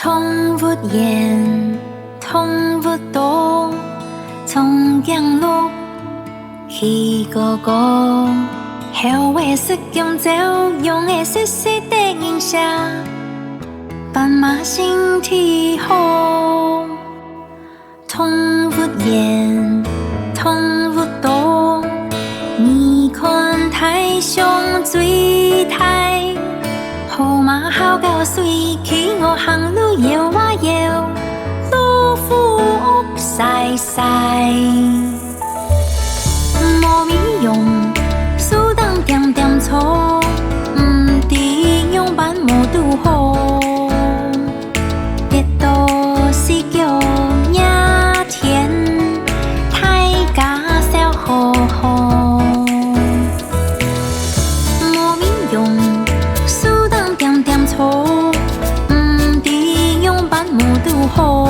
痛不言，痛不懂，从江路去个个，后尾是江走，用的细细的印象，斑马心啼红。痛不言，痛不懂，你看太上水太。好马好高水，去我行路摇啊摇，路虎屋晒晒。无米用，树当点点草，唔知用板无拄好。跌倒是叫野田，太假笑呵呵。无米用。唔知用板无拄好，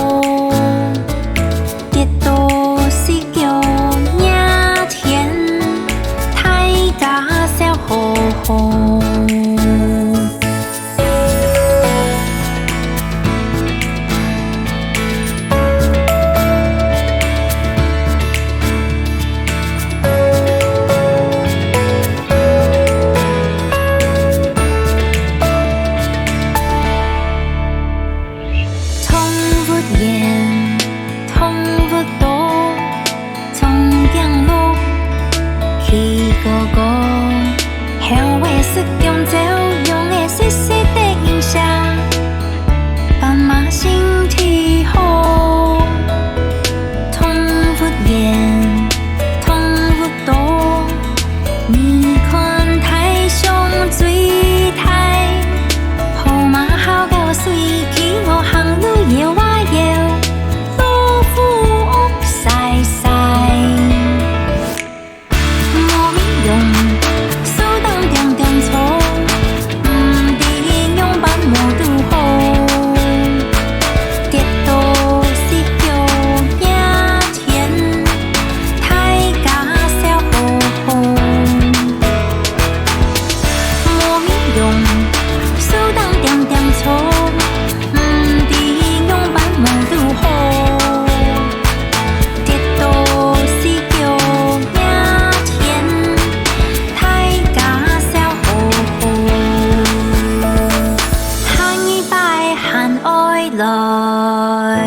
跌倒是叫野田，太假笑呵呵。去个个，后尾是江走，用的细细的印象，斑马心啼红。痛不言，痛不懂，你看太上水太，好马好高水，去我行路摇啊摇，路虎屋晒晒。来。